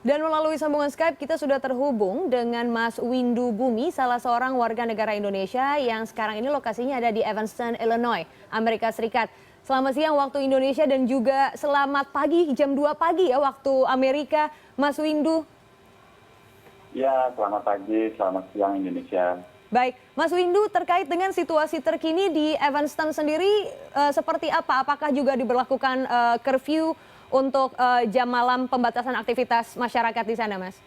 Dan melalui sambungan Skype kita sudah terhubung dengan Mas Windu Bumi, salah seorang warga negara Indonesia yang sekarang ini lokasinya ada di Evanston, Illinois, Amerika Serikat. Selamat siang waktu Indonesia dan juga selamat pagi jam 2 pagi ya waktu Amerika, Mas Windu. Ya, selamat pagi, selamat siang Indonesia. Baik, Mas Windu, terkait dengan situasi terkini di Evanston sendiri seperti apa? Apakah juga diberlakukan curfew untuk jam malam pembatasan aktivitas masyarakat di sana, Mas?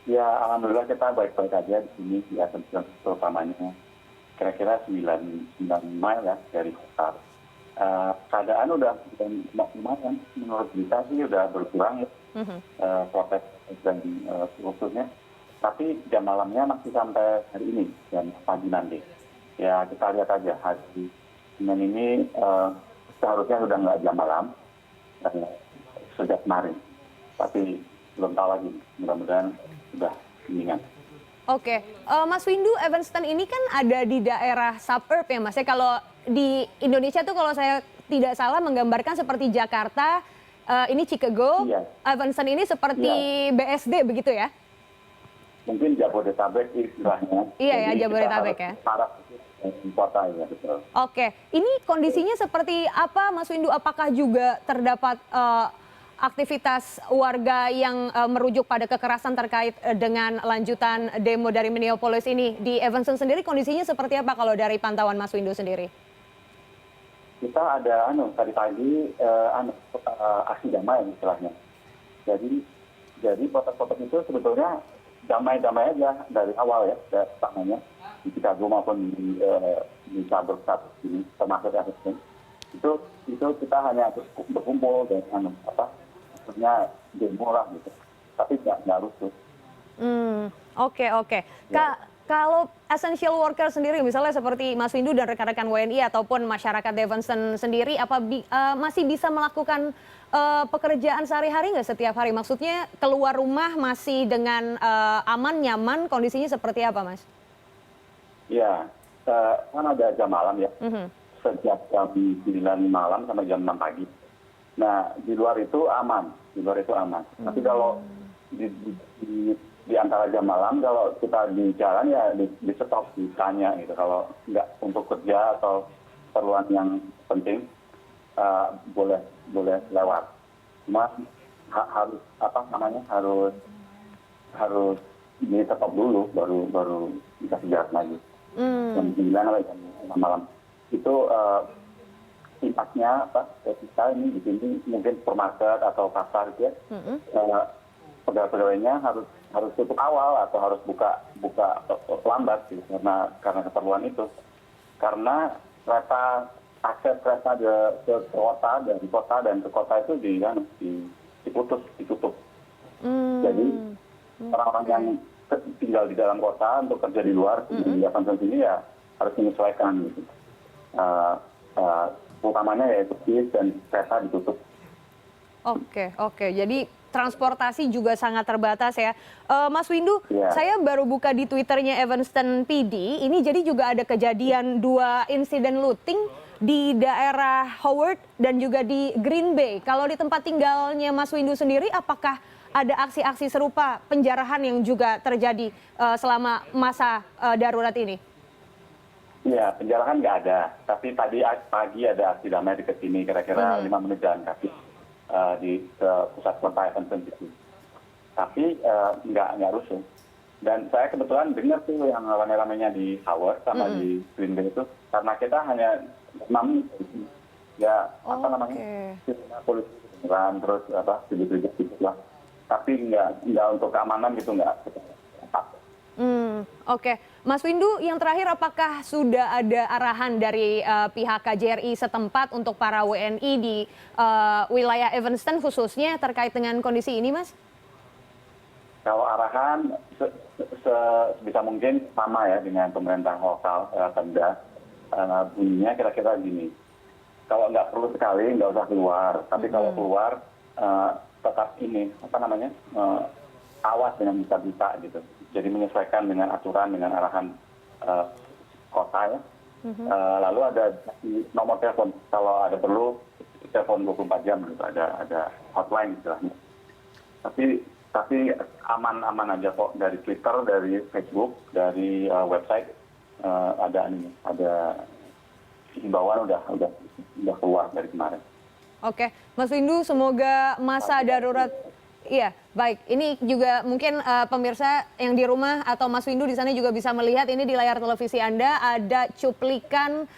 Ya, alhamdulillah kita baik-baik aja di sini di Evanston terutamanya. Kira-kira 9 mile ya dari kota. Keadaan udah lumayan, menurut kita sih udah berkurang ya, protes dan khususnya. Tapi jam malamnya masih sampai hari ini, jam pagi nanti. Ya kita lihat aja, hari Senin ini seharusnya sudah nggak jam malam, sejak kemarin. Tapi belum tahu lagi, mudah-mudahan sudah mendingan. Oke, Mas Windu, Evanston ini kan ada di daerah suburb ya Mas ya. Kalau di Indonesia tuh kalau saya tidak salah menggambarkan seperti Jakarta, ini Chicago, Iya. Evanston ini seperti BSD begitu ya? Mungkin Jabodetabek istilahnya. Iya ya, Jadi Jabodetabek kita ya. harus parah di kota ya, betul. Oke, ini kondisinya seperti apa Mas Windu? Apakah juga terdapat aktivitas warga yang merujuk pada kekerasan terkait dengan lanjutan demo dari Minneapolis ini? Di Evanston sendiri kondisinya seperti apa kalau dari pantauan Mas Windu sendiri? Kita ada tadi pagi aksi damai istilahnya. Jadi protes-protes itu sebetulnya damai-damai aja dari awal ya, namanya di Chicago maupun di suburb ini termasuk Evanston. Itu kita hanya berkumpul dan maksudnya demo lah gitu. Tapi nggak rusuh. Oke. Ya. Kalau essential worker sendiri, misalnya seperti Mas Windu dan rekan-rekan WNI ataupun masyarakat Evanston sendiri, masih bisa melakukan pekerjaan sehari-hari nggak setiap hari? Maksudnya keluar rumah masih dengan aman, nyaman, kondisinya seperti apa, Mas? Ya, kan ada jam malam ya, sejak jam 9 malam sampai jam 6 pagi. Nah, di luar itu aman. Tapi kalau di antara jam malam, kalau kita di jalan ya di stop, ditanya gitu. Kalau nggak untuk kerja atau keperluan yang penting, boleh lewat. Cuma harus di stop dulu, baru bisa jalan lagi. Jam 9 sampai jam 6 malam. Itu impaknya kita ini di sini mungkin supermarket atau pasar gitu ya. Pegawai-pegawainya harus tutup awal atau harus buka lambat gitu, karena keperluan itu. Karena akses kereta ke kota, dari kota dan ke kota itu ditutup. Jadi orang-orang yang tinggal di dalam kota untuk kerja di luar di Evanston sini ya harus menyesuaikan gitu. Utamanya yaitu bis dan kereta ditutup. Oke. Jadi transportasi juga sangat terbatas ya. Mas Windu, Ya. saya baru buka di Twitternya Evanston PD, ini jadi juga ada kejadian 2 insiden looting di daerah Howard dan juga di Green Bay. Kalau di tempat tinggalnya Mas Windu sendiri, apakah ada aksi-aksi serupa penjarahan yang juga terjadi selama masa darurat ini? Iya, penjarahan nggak ada. Tapi tadi pagi ada aksi damai dekat sini, kira-kira 5 menit jalan kaki di pusat kota Evanston itu. Tapi nggak rusuh. Dan saya kebetulan dengar tuh yang rame-ramenya di Howard sama di Green Bay itu, karena kita hanya 6 menit. Ya, polisi beneran, terus gitu lah. Tapi nggak untuk keamanan gitu, nggak. Oke, Mas Windu, yang terakhir apakah sudah ada arahan dari pihak KJRI setempat untuk para WNI di wilayah Evanston khususnya terkait dengan kondisi ini, Mas? Kalau arahan sebisa mungkin sama ya dengan pemerintah lokal, Pemda. Bunyinya kira-kira gini, kalau nggak perlu sekali nggak usah keluar, tapi kalau keluar tetap awas dengan bisa gitu. Jadi menyesuaikan dengan aturan, dengan arahan kota ya. Lalu ada nomor telepon, kalau ada perlu telepon 24 jam gitu, ada hotline istilahnya. Tapi aman-aman aja kok, dari Twitter, dari Facebook, dari website ada himbauan udah keluar dari kemarin. Oke, Mas Windu, semoga masa darurat. Iya, baik. Ini juga mungkin pemirsa yang di rumah atau Mas Windu di sana juga bisa melihat ini di layar televisi Anda ada cuplikan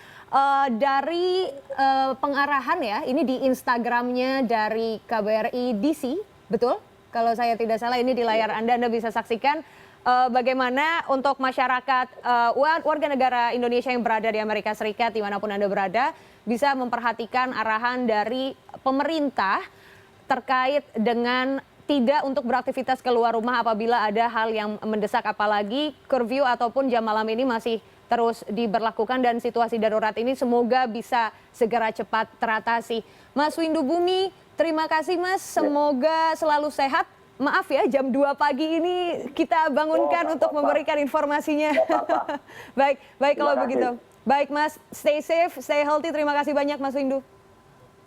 dari pengarahan ya. Ini di Instagramnya dari KBRI DC, betul? Kalau saya tidak salah ini di layar Anda bisa saksikan bagaimana untuk masyarakat warga negara Indonesia yang berada di Amerika Serikat dimanapun Anda berada bisa memperhatikan arahan dari pemerintah terkait dengan tidak untuk beraktivitas keluar rumah apabila ada hal yang mendesak, apalagi curfew ataupun jam malam ini masih terus diberlakukan dan situasi darurat ini semoga bisa segera cepat teratasi. Mas Windu Bumi, terima kasih Mas, semoga selalu sehat. Maaf ya, jam 2 pagi ini kita bangunkan untuk memberikan informasinya. Baik kalau begitu. Baik Mas, stay safe, stay healthy. Terima kasih banyak Mas Windu.